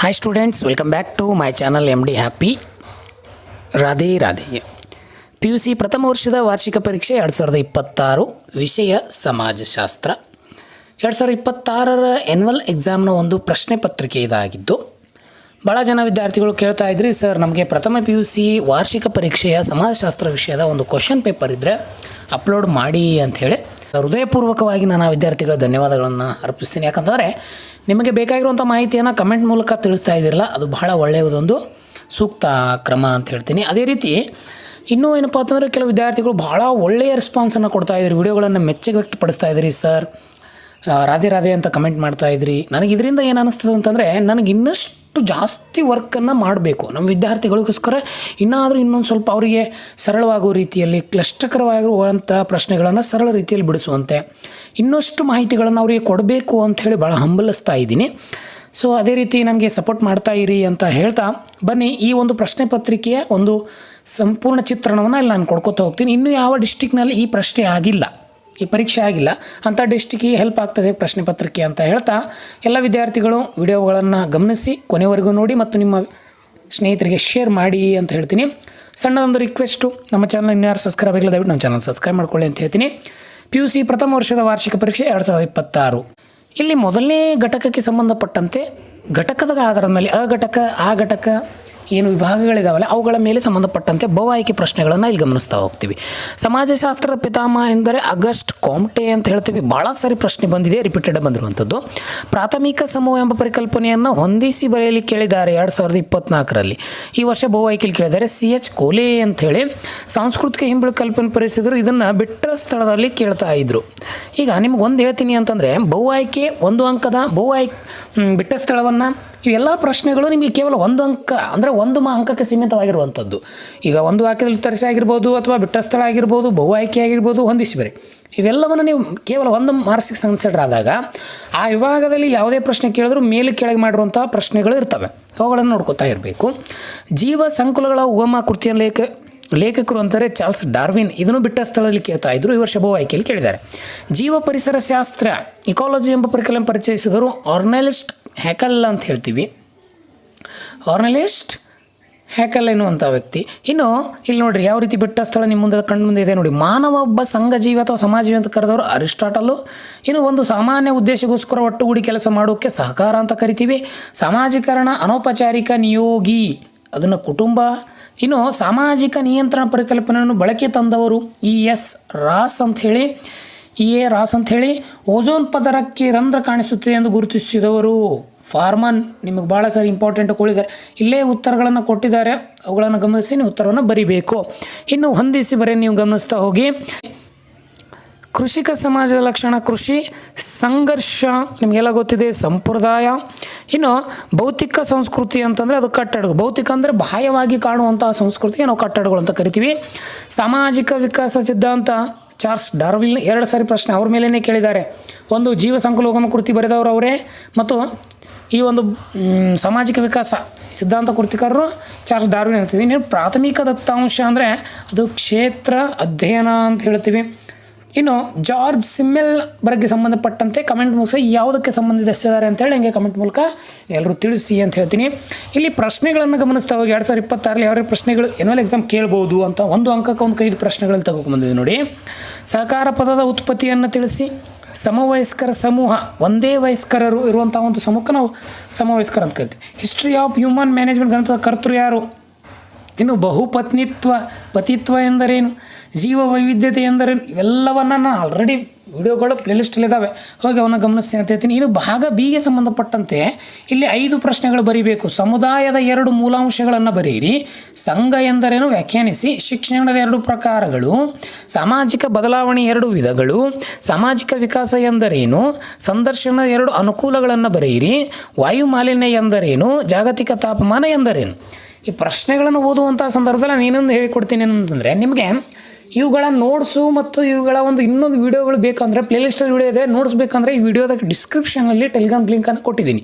Hi students, welcome back to my channel MD Happy. Radhe Radhe. PUC ಪ್ರಥಮ ವರ್ಷದ ವಾರ್ಷಿಕ ಪರೀಕ್ಷೆ 2026 ವಿಷಯ ಸಮಾಜಶಾಸ್ತ್ರ. 2026ರ ಆ್ಯನ್ಯುವಲ್ ಎಕ್ಸಾಮ್ನ ಒಂದು ಪ್ರಶ್ನೆ ಪತ್ರಿಕೆ ಇದಾಗಿದ್ದು ಭಾಳ ಜನ ವಿದ್ಯಾರ್ಥಿಗಳು ಕೇಳ್ತಾ ಇದ್ರಿ, ಸರ್ ನಮಗೆ ಪ್ರಥಮ PUC ವಾರ್ಷಿಕ ಪರೀಕ್ಷೆಯ ಸಮಾಜಶಾಸ್ತ್ರ ವಿಷಯದ ಒಂದು ಕ್ವಶನ್ ಪೇಪರ್ ಇದ್ದರೆ ಅಪ್ಲೋಡ್ ಮಾಡಿ ಅಂಥೇಳಿ ಹೃದಯಪೂರ್ವಕವಾಗಿ ನಾನು ಆ ವಿದ್ಯಾರ್ಥಿಗಳ ಧನ್ಯವಾದಗಳನ್ನು ಅರ್ಪಿಸ್ತೀನಿ. ಯಾಕಂತಂದರೆ ನಿಮಗೆ ಬೇಕಾಗಿರುವಂಥ ಮಾಹಿತಿಯನ್ನು ಕಮೆಂಟ್ ಮೂಲಕ ತಿಳಿಸ್ತಾ ಇದ್ದೀರಲ್ಲ, ಅದು ಬಹಳ ಒಳ್ಳೆಯದೊಂದು ಸೂಕ್ತ ಕ್ರಮ ಅಂತ ಹೇಳ್ತೀನಿ. ಅದೇ ರೀತಿ ಇನ್ನೂ ಏನಪ್ಪ ಅಂತಂದರೆ ಕೆಲವು ವಿದ್ಯಾರ್ಥಿಗಳು ಭಾಳ ಒಳ್ಳೆಯ ರೆಸ್ಪಾನ್ಸನ್ನು ಕೊಡ್ತಾಯಿದ್ರಿ, ವಿಡಿಯೋಗಳನ್ನು ಮೆಚ್ಚುಗೆ ವ್ಯಕ್ತಪಡಿಸ್ತಾ ಇದ್ರಿ. ಸರ್ ರಾಧೆ ರಾಧೆ ಅಂತ ಕಮೆಂಟ್ ಮಾಡ್ತಾಯಿದ್ರಿ. ನನಗೆ ಇದರಿಂದ ಏನು ಅನ್ನಿಸ್ತದೆ ಅಂತಂದರೆ, ನನಗೆ ಇನ್ನಷ್ಟು ಜಾಸ್ತಿ ವರ್ಕನ್ನು ಮಾಡಬೇಕು ನಮ್ಮ ವಿದ್ಯಾರ್ಥಿಗಳಿಗೋಸ್ಕರ, ಇನ್ನೊಂದು ಸ್ವಲ್ಪ ಅವರಿಗೆ ಸರಳವಾಗುವ ರೀತಿಯಲ್ಲಿ ಕ್ಲಿಷ್ಟಕರವಾಗಿರುವಂಥ ಪ್ರಶ್ನೆಗಳನ್ನು ಸರಳ ರೀತಿಯಲ್ಲಿ ಬಿಡಿಸುವಂತೆ ಇನ್ನಷ್ಟು ಮಾಹಿತಿಗಳನ್ನು ಅವರಿಗೆ ಕೊಡಬೇಕು ಅಂಥೇಳಿ ಭಾಳ ಹಂಬಲಿಸ್ತಾ ಇದ್ದೀನಿ. ಸೊ ಅದೇ ರೀತಿ ನನಗೆ ಸಪೋರ್ಟ್ ಮಾಡ್ತಾ ಇರಿ ಅಂತ ಹೇಳ್ತಾ ಬನ್ನಿ, ಈ ಒಂದು ಪ್ರಶ್ನೆ ಪತ್ರಿಕೆಯ ಒಂದು ಸಂಪೂರ್ಣ ಚಿತ್ರಣವನ್ನು ಇಲ್ಲಿ ನಾನು ಕೊಡ್ಕೊತಾ ಹೋಗ್ತೀನಿ. ಇನ್ನೂ ಯಾವ ಡಿಸ್ಟಿಕ್ನಲ್ಲಿ ಈ ಪ್ರಶ್ನೆ ಆಗಿಲ್ಲ, ಈ ಪರೀಕ್ಷೆ ಆಗಿಲ್ಲ ಅಂಥ ಡಿಸ್ಟಿಕ್ಕಿಗೆ ಹೆಲ್ಪ್ ಆಗ್ತದೆ ಪ್ರಶ್ನೆ ಪತ್ರಿಕೆ ಅಂತ ಹೇಳ್ತಾ, ಎಲ್ಲ ವಿದ್ಯಾರ್ಥಿಗಳು ವಿಡಿಯೋಗಳನ್ನು ಗಮನಿಸಿ ಕೊನೆವರೆಗೂ ನೋಡಿ ಮತ್ತು ನಿಮ್ಮ ಸ್ನೇಹಿತರಿಗೆ ಶೇರ್ ಮಾಡಿ ಅಂತ ಹೇಳ್ತೀನಿ. ಸಣ್ಣದೊಂದು ರಿಕ್ವೆಸ್ಟು, ನಮ್ಮ ಚಾನಲ್ ಇನ್ಯಾರು ಸಬ್ಸ್ಕ್ರೈಬ್ ಆಗಿಲ್ಲ ದಯವಿಟ್ಟು ನಮ್ಮ ಚಾನಲ್ ಸಬ್ಸ್ಕ್ರೈಬ್ ಮಾಡ್ಕೊಳ್ಳಿ ಅಂತ ಹೇಳ್ತೀನಿ. PUC ಪ್ರಥಮ ವರ್ಷದ ವಾರ್ಷಿಕ ಪರೀಕ್ಷೆ 2026. ಇಲ್ಲಿ ಮೊದಲನೇ ಘಟಕಕ್ಕೆ ಸಂಬಂಧಪಟ್ಟಂತೆ ಘಟಕದ ಆಧಾರದ ಮೇಲೆ ಆ ಘಟಕ ಏನು ವಿಭಾಗಗಳಿದಾವಲ್ಲ ಅವುಗಳ ಮೇಲೆ ಸಂಬಂಧಪಟ್ಟಂತೆ ಬಹು ಆಯ್ಕೆ ಪ್ರಶ್ನೆಗಳನ್ನು ಇಲ್ಲಿ ಗಮನಿಸ್ತಾ ಹೋಗ್ತೀವಿ. ಸಮಾಜಶಾಸ್ತ್ರದ ಪಿತಾಮಹ ಎಂದರೆ ಆಗಸ್ಟ್ ಕಾಮ್ಟೆ ಅಂತ ಹೇಳ್ತೀವಿ. ಭಾಳ ಸಾರಿ ಪ್ರಶ್ನೆ ಬಂದಿದೆ, ರಿಪೀಟೆಡ್ ಬಂದಿರುವಂಥದ್ದು. ಪ್ರಾಥಮಿಕ ಸಮೂಹ ಎಂಬ ಪರಿಕಲ್ಪನೆಯನ್ನು ಹೊಂದಿಸಿ ಬರೆಯಲಿ ಕೇಳಿದ್ದಾರೆ 2024ರಲ್ಲಿ. ಈ ವರ್ಷ ಬಹು ಆಯ್ಕೆಯಲ್ಲಿ ಕೇಳಿದ್ದಾರೆ. CH ಕೋಲೆ ಅಂಥೇಳಿ ಸಾಂಸ್ಕೃತಿಕ ಹಿಂಬಳಿ ಕಲ್ಪನೆ ಪರಿಸಿದ್ರು. ಇದನ್ನು ಬಿಟ್ಟ ಸ್ಥಳದಲ್ಲಿ ಕೇಳ್ತಾ ಇದ್ರು. ಈಗ ನಿಮ್ಗೆ ಒಂದು ಹೇಳ್ತೀನಿ ಅಂತಂದರೆ, ಬಹು ಆಯ್ಕೆ ಒಂದು ಅಂಕದ ಬಿಟ್ಟ ಸ್ಥಳವನ್ನು ಇವೆಲ್ಲ ಪ್ರಶ್ನೆಗಳು ನಿಮಗೆ ಕೇವಲ ಒಂದು ಅಂಕ ಅಂದರೆ ಒಂದು ಅಂಕಕ್ಕೆ ಸೀಮಿತವಾಗಿರುವಂಥದ್ದು. ಈಗ ಒಂದು ವಾಕ್ಯದಲ್ಲಿ ಉತ್ತರಿಸಿ ಆಗಿರ್ಬೋದು, ಅಥವಾ ಬಿಟ್ಟ ಸ್ಥಳ ಆಗಿರ್ಬೋದು, ಬಹು ಆಯ್ಕೆ ಆಗಿರ್ಬೋದು, ಹೊಂದಿಸಿ ಬರಿ, ಇವೆಲ್ಲವನ್ನು ನೀವು ಕೇವಲ ಒಂದು ಮಾರ್ಕ್ಸಿಗೆ ಕನ್ಸಿಡರ್ ಆದಾಗ ಆ ವಿಭಾಗದಲ್ಲಿ ಯಾವುದೇ ಪ್ರಶ್ನೆ ಕೇಳಿದ್ರೂ ಮೇಲೆ ಕೆಳಗೆ ಮಾಡಿರುವಂಥ ಪ್ರಶ್ನೆಗಳು ಇರ್ತವೆ, ಅವುಗಳನ್ನು ನೋಡ್ಕೋತಾ ಇರಬೇಕು. ಜೀವ ಸಂಕುಲಗಳ ಉಗಮ ಕೃತಿಯ ಲೇಖಕರು ಅಂತಾರೆ ಚಾರ್ಲ್ಸ್ ಡಾರ್ವಿನ್. ಇದನ್ನು ಬಿಟ್ಟ ಸ್ಥಳದಲ್ಲಿ ಕೇಳ್ತಾ ಇದ್ರು. ಈ ವರ್ಷ ಬಹು ಆಯ್ಕೆಯಲ್ಲಿ ಕೇಳಿದ್ದಾರೆ. ಜೀವ ಪರಿಸರ ಶಾಸ್ತ್ರ ಇಕಾಲಜಿ ಎಂಬ ಪರಿಕಲ್ಪನೆ ಪರಿಚಯಿಸಿದರು ಆರ್ನೆಲಿಸ್ಟ್ ಹ್ಯಾಕಲ್ ಅಂತ ಹೇಳ್ತೀವಿ. ಆರ್ನೆಲಿಸ್ಟ್ ಹ್ಯಾಕಲ್ ಎನ್ನುವಂಥ ವ್ಯಕ್ತಿ. ಇನ್ನು ಇಲ್ಲಿ ನೋಡಿರಿ ಯಾವ ರೀತಿ ಬಿಟ್ಟ ಸ್ಥಳ ನಿಮ್ಮ ಮುಂದೆ ಕಣ್ಣು ಮುಂದೆ ಇದೆ ನೋಡಿ. ಮಾನವ ಒಬ್ಬ ಸಂಘಜೀವಿ ಅಥವಾ ಸಮಾಜಜೀವಿ ಅಂತ ಕರೆದವರು ಅರಿಸ್ಟಾಟಲು. ಇನ್ನು ಒಂದು ಸಾಮಾನ್ಯ ಉದ್ದೇಶಕ್ಕೋಸ್ಕರ ಒಟ್ಟುಗೂಡಿ ಕೆಲಸ ಮಾಡೋಕ್ಕೆ ಸಹಕಾರ ಅಂತ ಕರಿತೀವಿ. ಸಾಮಾಜೀಕರಣ ಅನೌಪಚಾರಿಕ ನಿಯೋಗಿ, ಅದನ್ನು ಕುಟುಂಬ. ಇನ್ನು ಸಾಮಾಜಿಕ ನಿಯಂತ್ರಣ ಪರಿಕಲ್ಪನೆಯನ್ನು ಬಳಕೆ ತಂದವರು EA ರಾಸ್ ಅಂಥೇಳಿ. ಓಝೋನ್ ಪದರಕ್ಕೆ ರಂಧ್ರ ಕಾಣಿಸುತ್ತದೆ ಎಂದು ಗುರುತಿಸಿದವರು ಫಾರ್ಮನ್. ನಿಮಗೆ ಭಾಳ ಸಾರಿ ಇಂಪಾರ್ಟೆಂಟ್ ಕೊಟ್ಟಿದ್ದಾರೆ, ಇಲ್ಲೇ ಉತ್ತರಗಳನ್ನು ಕೊಟ್ಟಿದ್ದಾರೆ, ಅವುಗಳನ್ನು ಗಮನಿಸಿ ನೀವು ಉತ್ತರವನ್ನು ಬರಿಬೇಕು. ಇನ್ನು ಹೊಂದಿಸಿ ಬರೀ ನೀವು ಗಮನಿಸ್ತಾ ಹೋಗಿ. ಕೃಷಿಕ ಸಮಾಜದ ಲಕ್ಷಣ ಕೃಷಿ, ಸಂಘರ್ಷ ನಿಮಗೆಲ್ಲ ಗೊತ್ತಿದೆ, ಸಂಪ್ರದಾಯ. ಇನ್ನು ಭೌತಿಕ ಸಂಸ್ಕೃತಿ ಅಂತಂದರೆ ಅದು ಕಟ್ಟಡಗಳು. ಭೌತಿಕ ಅಂದರೆ ಬಾಹ್ಯವಾಗಿ ಕಾಣುವಂತಹ ಸಂಸ್ಕೃತಿಗೆ ನಾವು ಕಟ್ಟಡಗಳು ಅಂತ ಕರಿತೀವಿ. ಸಾಮಾಜಿಕ ವಿಕಾಸ ಸಿದ್ಧಾಂತ ಚಾರ್ಲ್ಸ್ ಡಾರ್ವಿನ್. 2 ಸಾರಿ ಪ್ರಶ್ನೆ ಅವ್ರ ಮೇಲೇ ಕೇಳಿದ್ದಾರೆ. ಒಂದು ಜೀವ ಸಂಕುಲೋಗಮ ಕೃತಿ ಬರೆದವರು ಅವರೇ, ಮತ್ತು ಈ ಒಂದು ಸಾಮಾಜಿಕ ವಿಕಾಸ ಸಿದ್ಧಾಂತ ಕೃತಿಕಾರರು ಚಾರ್ಲ್ಸ್ ಡಾರ್ವಿನ್ ಹೇಳ್ತೀವಿ. ನೀವು ಪ್ರಾಥಮಿಕ ದತ್ತಾಂಶ ಅಂದರೆ ಅದು ಕ್ಷೇತ್ರ ಅಧ್ಯಯನ ಅಂತ ಹೇಳ್ತೀವಿ. ಇನ್ನು ಜಾರ್ಜ್ ಸಿಮ್ಮೆಲ್ ಬಗ್ಗೆ ಸಂಬಂಧಪಟ್ಟಂತೆ ಕಮೆಂಟ್ ಮೂಲಕ ಯಾವುದಕ್ಕೆ ಸಂಬಂಧಿಸಿದ್ದಾರೆ ಅಂತೇಳಿ ಹಂಗೆ ಕಮೆಂಟ್ ಮೂಲಕ ಎಲ್ಲರೂ ತಿಳಿಸಿ ಅಂತ ಹೇಳ್ತೀನಿ. ಇಲ್ಲಿ ಪ್ರಶ್ನೆಗಳನ್ನು ಗಮನಿಸ್ತಾ ಹೋಗಿ 2026ರಲ್ಲಿ ಯಾವ ಪ್ರಶ್ನೆಗಳು ಆ್ಯನ್ಯುವಲ್ ಎಕ್ಸಾಮ್ ಕೇಳ್ಬೋದು ಅಂತ ಒಂದು ಅಂಕಕ್ಕೆ ಒಂದು 5 ಪ್ರಶ್ನೆಗಳಲ್ಲಿ ತಗೊಂಡ್ಬಂದಿದೆ ನೋಡಿ. ಸಹಕಾರ ಪದದ ಉತ್ಪತ್ತಿಯನ್ನು ತಿಳಿಸಿ. ಸಮವಯಸ್ಕರ ಸಮೂಹ, ಒಂದೇ ವಯಸ್ಕರರು ಇರುವಂಥ ಒಂದು ಸಮೂಹಕ್ಕೆ ನಾವು ಸಮವಯಸ್ಕರ ಅಂತ ಕರಿತೀವಿ. ಹಿಸ್ಟ್ರಿ ಆಫ್ ಹ್ಯೂಮನ್ ಮ್ಯಾನೇಜ್ಮೆಂಟ್ ಗ್ರಂಥದ ಕರ್ತೃ ಯಾರು? ಇನ್ನು ಪತಿತ್ವ ಎಂದರೇನು? ಜೀವ ವೈವಿಧ್ಯತೆ ಎಂದರೇನು? ಇವೆಲ್ಲವನ್ನು ನಾನು ಆಲ್ರೆಡಿ ವಿಡಿಯೋಗಳು ಪ್ಲೇಲಿಸ್ಟಲ್ಲಿದ್ದಾವೆ, ಹೋಗಿ ಅವನ್ನ ಗಮನಿಸಿ ಅಂತ ಹೇಳ್ತೀನಿ. ಇನ್ನು ಭಾಗ ಬಿಗೆ ಸಂಬಂಧಪಟ್ಟಂತೆ ಇಲ್ಲಿ 5 ಪ್ರಶ್ನೆಗಳು ಬರೀಬೇಕು. ಸಮುದಾಯದ 2 ಮೂಲಾಂಶಗಳನ್ನು ಬರೆಯಿರಿ. ಸಂಘ ಎಂದರೇನು ವ್ಯಾಖ್ಯಾನಿಸಿ. ಶಿಕ್ಷಣದ 2 ಪ್ರಕಾರಗಳು. ಸಾಮಾಜಿಕ ಬದಲಾವಣೆ 2 ವಿಧಗಳು. ಸಾಮಾಜಿಕ ವಿಕಾಸ ಎಂದರೇನು? ಸಂದರ್ಶನದ 2 ಅನುಕೂಲಗಳನ್ನು ಬರೆಯಿರಿ. ವಾಯು ಮಾಲಿನ್ಯ ಎಂದರೇನು? ಜಾಗತಿಕ ತಾಪಮಾನ ಎಂದರೇನು? ಈ ಪ್ರಶ್ನೆಗಳನ್ನು ಓದುವಂಥ ಸಂದರ್ಭದಲ್ಲಿ ನಾನು ಏನೊಂದು ಹೇಳಿಕೊಡ್ತೀನಿ ಅಂತಂದರೆ, ನಿಮಗೆ ಇವುಗಳ ನೋಟ್ಸು ಮತ್ತು ಇವುಗಳ ಇನ್ನೊಂದು ವೀಡಿಯೋಗಳು ಬೇಕಂದರೆ ಪ್ಲೇಲಿಸ್ಟಲ್ಲಿ ವೀಡಿಯೋ ಇದೆ, ನೋಟ್ಸ್ ಬೇಕಂದರೆ ಈ ವಿಡಿಯೋದಾಗ ಡಿಸ್ಕ್ರಿಪ್ಷನಲ್ಲಿ ಟೆಲಿಗ್ರಾಮ್ ಲಿಂಕನ್ನು ಕೊಟ್ಟಿದ್ದೀನಿ.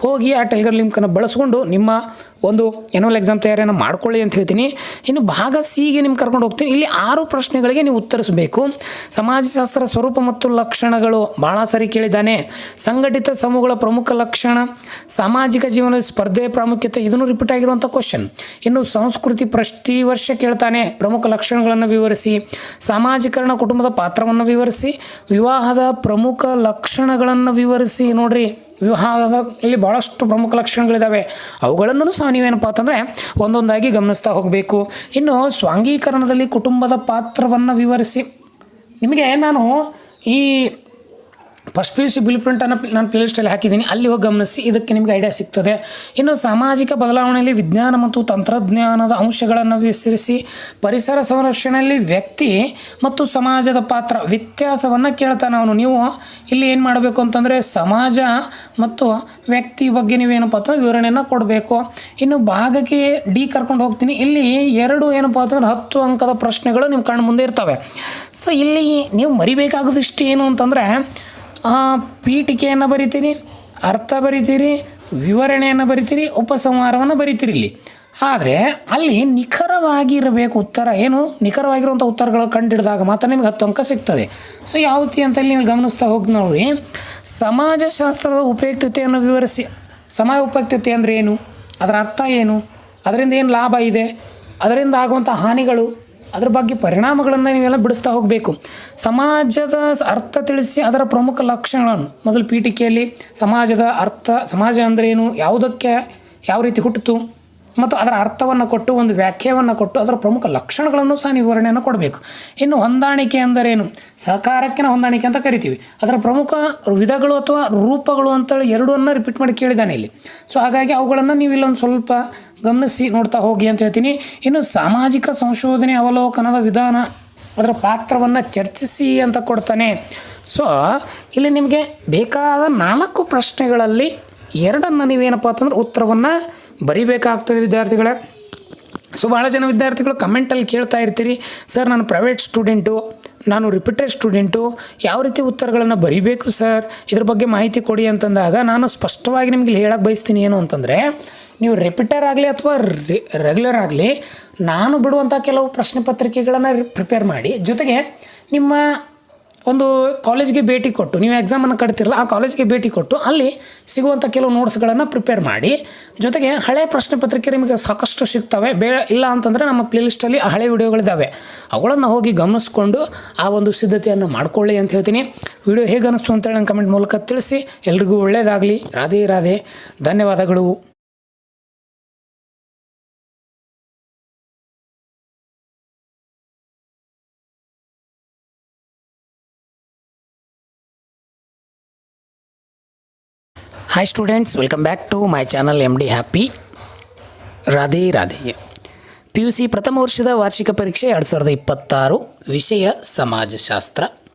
ಹೋಗಿ ಆ ಟೆಲಿಗ್ರಾಮ್ ಲಿಂಕನ್ನು ಬಳಸ್ಕೊಂಡು ನಿಮ್ಮ ಒಂದು ಎನ್ಯುವಲ್ ಎಕ್ಸಾಮ್ ತಯಾರಿಯನ್ನು ಮಾಡ್ಕೊಳ್ಳಿ ಅಂತ ಹೇಳ್ತೀನಿ. ಇನ್ನು ಭಾಗ ಸಿಗೆ ನಿಮ್ಗೆ ಕರ್ಕೊಂಡು ಹೋಗ್ತೀನಿ. ಇಲ್ಲಿ 6 ಪ್ರಶ್ನೆಗಳಿಗೆ ನೀವು ಉತ್ತರಿಸಬೇಕು. ಸಮಾಜಶಾಸ್ತ್ರ ಸ್ವರೂಪ ಮತ್ತು ಲಕ್ಷಣಗಳು ಭಾಳ ಸರಿ ಕೇಳಿದ್ದಾನೆ. ಸಂಘಟಿತ ಸಮೂಹಗಳ ಪ್ರಮುಖ ಲಕ್ಷಣ, ಸಾಮಾಜಿಕ ಜೀವನದ ಸ್ಪರ್ಧೆ ಪ್ರಾಮುಖ್ಯತೆ, ಇದನ್ನು ರಿಪೀಟ್ ಆಗಿರುವಂಥ ಕ್ವಶನ್. ಇನ್ನು ಸಂಸ್ಕೃತಿ ಪ್ರತಿ ವರ್ಷ ಕೇಳ್ತಾನೆ, ಪ್ರಮುಖ ಲಕ್ಷಣಗಳನ್ನು ವಿವರಿಸಿ. ಸಾಮಾಜೀಕರಣ ಕುಟುಂಬದ ಪಾತ್ರವನ್ನು ವಿವರಿಸಿ. ವಿವಾಹದ ಪ್ರಮುಖ ಲಕ್ಷಣಗಳನ್ನು ವಿವರಿಸಿ. ನೋಡ್ರಿ, ವಿವಾಹದಲ್ಲಿ ಭಾಳಷ್ಟು ಪ್ರಮುಖ ಲಕ್ಷಣಗಳಿದ್ದಾವೆ, ಅವುಗಳನ್ನು ಸಹ ನೀವೇನಪ್ಪ ಅಂತಂದರೆ ಒಂದೊಂದಾಗಿ ಗಮನಿಸ್ತಾ ಹೋಗಬೇಕು. ಇನ್ನು ಸ್ವಾಂಗೀಕರಣದಲ್ಲಿ ಕುಟುಂಬದ ಪಾತ್ರವನ್ನು ವಿವರಿಸಿ. ನಿಮಗೆ ನಾನು ಈ first P U C bill ಪ್ರಿಂಟನ್ನು ನಾನು ಪ್ಲೇಲಿಸ್ಟಲ್ಲಿ ಹಾಕಿದ್ದೀನಿ, ಅಲ್ಲಿ ಹೋಗಿ ಗಮನಿಸಿ, ಇದಕ್ಕೆ ನಿಮಗೆ ಐಡಿಯಾ ಸಿಗ್ತದೆ. ಇನ್ನು ಸಾಮಾಜಿಕ ಬದಲಾವಣೆಯಲ್ಲಿ ವಿಜ್ಞಾನ ಮತ್ತು ತಂತ್ರಜ್ಞಾನದ ಅಂಶಗಳನ್ನು ವಿಸ್ತರಿಸಿ. ಪರಿಸರ ಸಂರಕ್ಷಣೆಯಲ್ಲಿ ವ್ಯಕ್ತಿ ಮತ್ತು ಸಮಾಜದ ಪಾತ್ರ ವ್ಯತ್ಯಾಸವನ್ನು ಕೇಳ್ತಾನೆ ಅವನು. ನೀವು ಇಲ್ಲಿ ಏನು ಮಾಡಬೇಕು ಅಂತಂದರೆ ಸಮಾಜ ಮತ್ತು ವ್ಯಕ್ತಿ ಬಗ್ಗೆ ನೀವೇನಪ್ಪ ಅಂತಂದ್ರೆ ವಿವರಣೆಯನ್ನು ಕೊಡಬೇಕು. ಇನ್ನು ಭಾಗಕ್ಕೆ ಡಿ ಕರ್ಕೊಂಡು ಹೋಗ್ತೀನಿ. ಇಲ್ಲಿ 2 ಏನಪ್ಪ ಅಂತಂದ್ರೆ 10 ಅಂಕದ ಪ್ರಶ್ನೆಗಳು ನಿಮ್ಮ ಕಣ್ಣು ಮುಂದೆ ಇರ್ತವೆ. ಸೊ ಇಲ್ಲಿ ನೀವು ಮರಿಬೇಕಾಗೋದಿಷ್ಟು ಏನು ಅಂತಂದರೆ ಪೀಠಿಕೆಯನ್ನು ಬರಿತೀರಿ, ಅರ್ಥ ಬರಿತೀರಿ, ವಿವರಣೆಯನ್ನು ಬರಿತೀರಿ, ಉಪಸಂಹಾರವನ್ನು ಬರಿತೀರಿ ಇಲ್ಲಿ. ಆದರೆ ಅಲ್ಲಿ ನಿಖರವಾಗಿರಬೇಕು ಉತ್ತರ. ಏನು ನಿಖರವಾಗಿರುವಂಥ ಉತ್ತರಗಳು ಕಂಡಿಡಿದಾಗ ಮಾತ್ರ ನಿಮಗೆ 10 ಅಂಕ ಸಿಗ್ತದೆ. ಸೊ ಯಾವ ರೀತಿ ಅಂತ ನೀವು ಗಮನಿಸ್ತಾ ಹೋಗಿ ನೋಡಿ. ಸಮಾಜಶಾಸ್ತ್ರದ ಉಪಯುಕ್ತತೆಯನ್ನು ವಿವರಿಸಿ. ಸಮಾಜ ಉಪಯುಕ್ತತೆ ಅಂದರೆ ಏನು, ಅದರ ಅರ್ಥ ಏನು, ಅದರಿಂದ ಏನು ಲಾಭ ಇದೆ, ಅದರಿಂದ ಆಗುವಂಥ ಹಾನಿಗಳು, ಅದ್ರ ಬಗ್ಗೆ ಪರಿಣಾಮಗಳನ್ನು ನೀವೆಲ್ಲ ಬಿಡಿಸ್ತಾ ಹೋಗಬೇಕು. ಸಮಾಜದ ಅರ್ಥ ತಿಳಿಸಿ ಅದರ ಪ್ರಮುಖ ಲಕ್ಷಣಗಳನ್ನು ಮೊದಲು ಪೀಠಿಕೆಯಲ್ಲಿ ಸಮಾಜದ ಅರ್ಥ, ಸಮಾಜ ಅಂದರೆ ಏನು, ಯಾವುದಕ್ಕೆ ಯಾವ ರೀತಿ ಹುಟ್ಟಿತು ಮತ್ತು ಅದರ ಅರ್ಥವನ್ನು ಕೊಟ್ಟು ಒಂದು ವ್ಯಾಖ್ಯೆಯನ್ನು ಕೊಟ್ಟು ಅದರ ಪ್ರಮುಖ ಲಕ್ಷಣಗಳನ್ನು ಸಹ ವಿವರಣೆಯನ್ನು ಕೊಡಬೇಕು. ಇನ್ನು ಹೊಂದಾಣಿಕೆ ಅಂದರೇನು, ಸಹಕಾರಕ್ಕೆ ಹೊಂದಾಣಿಕೆ ಅಂತ ಕರಿತೀವಿ, ಅದರ ಪ್ರಮುಖ ವಿಧಗಳು ಅಥವಾ ರೂಪಗಳು ಅಂತೇಳಿ 2 ರಿಪೀಟ್ ಮಾಡಿ ಕೇಳಿದ್ದಾನೆ ಇಲ್ಲಿ. ಸೊ ಹಾಗಾಗಿ ಅವುಗಳನ್ನು ನೀವು ಇಲ್ಲೊಂದು ಸ್ವಲ್ಪ ಗಮನಿಸಿ ನೋಡ್ತಾ ಹೋಗಿ ಅಂತ ಹೇಳ್ತೀನಿ. ಇನ್ನು ಸಾಮಾಜಿಕ ಸಂಶೋಧನೆ ಅವಲೋಕನದ ವಿಧಾನ, ಅದರ ಪಾತ್ರವನ್ನು ಚರ್ಚಿಸಿ ಅಂತ ಕೊಡ್ತಾನೆ. ಸೊ ಇಲ್ಲಿ ನಿಮಗೆ ಬೇಕಾದ 4 ಪ್ರಶ್ನೆಗಳಲ್ಲಿ 2 ನೀವೇನಪ್ಪ ಅಂತಂದ್ರೆ ಉತ್ತರವನ್ನು ಬರಿಬೇಕಾಗ್ತದೆ ವಿದ್ಯಾರ್ಥಿಗಳೇ. ಸೊ ಭಾಳ ಜನ ವಿದ್ಯಾರ್ಥಿಗಳು ಕಮೆಂಟಲ್ಲಿ ಕೇಳ್ತಾ ಇರ್ತೀರಿ, ಸರ್ ನಾನು ಪ್ರೈವೇಟ್ ಸ್ಟೂಡೆಂಟು, ನಾನು ರಿಪೀಟೆಡ್ ಸ್ಟೂಡೆಂಟು, ಯಾವ ರೀತಿ ಉತ್ತರಗಳನ್ನು ಬರಿಬೇಕು ಸರ್, ಇದ್ರ ಬಗ್ಗೆ ಮಾಹಿತಿ ಕೊಡಿ ಅಂತಂದಾಗ ನಾನು ಸ್ಪಷ್ಟವಾಗಿ ನಿಮಗೆ ಹೇಳಕ್ಕೆ ಬಯಸ್ತೀನಿ. ಏನು ಅಂತಂದರೆ ನೀವು ರಿಪೀಟರ್ ಆಗಲಿ ಅಥವಾ ರೆಗ್ಯುಲರ್ ಆಗಲಿ, ನಾನು ಬಿಡುವಂಥ ಕೆಲವು ಪ್ರಶ್ನೆ ಪತ್ರಿಕೆಗಳನ್ನು ಪ್ರಿಪೇರ್ ಮಾಡಿ, ಜೊತೆಗೆ ನಿಮ್ಮ ಒಂದು ಕಾಲೇಜ್ಗೆ ಭೇಟಿ ಕೊಟ್ಟು, ನೀವು ಎಕ್ಸಾಮನ್ನು ಕಟ್ತಿರಲ್ಲ ಆ ಕಾಲೇಜ್ಗೆ ಭೇಟಿ ಕೊಟ್ಟು ಅಲ್ಲಿ ಸಿಗುವಂಥ ಕೆಲವು ನೋಟ್ಸ್ಗಳನ್ನು ಪ್ರಿಪೇರ್ ಮಾಡಿ, ಜೊತೆಗೆ ಹಳೆ ಪ್ರಶ್ನೆ ಪತ್ರಿಕೆ ನಿಮಗೆ ಸಾಕಷ್ಟು ಸಿಗ್ತವೆ. ಇಲ್ಲ ಅಂತಂದರೆ ನಮ್ಮ ಪ್ಲೇಲಿಸ್ಟಲ್ಲಿ ಹಳೆ ವಿಡಿಯೋಗಳಿದ್ದಾವೆ, ಅವುಗಳನ್ನು ಹೋಗಿ ಗಮನಿಸ್ಕೊಂಡು ಆ ಒಂದು ಸಿದ್ಧತೆಯನ್ನು ಮಾಡಿಕೊಳ್ಳಿ ಅಂತ ಹೇಳ್ತೀನಿ. ವಿಡಿಯೋ ಹೇಗೆ ಅನ್ನಿಸ್ತು ಅಂತೇಳಿ ನನ್ನ ಕಮೆಂಟ್ ಮೂಲಕ ತಿಳಿಸಿ. ಎಲ್ರಿಗೂ ಒಳ್ಳೆಯದಾಗಲಿ. ರಾಧೆ ರಾಧೆ, ಧನ್ಯವಾದಗಳು. Hi students, welcome back to my channel MD Happy. Radhe Radhe. PUC ಪ್ರಥಮ ವರ್ಷದ ವಾರ್ಷಿಕ ಪರೀಕ್ಷೆ 2026, ವಿಷಯ ಸಮಾಜಶಾಸ್ತ್ರ.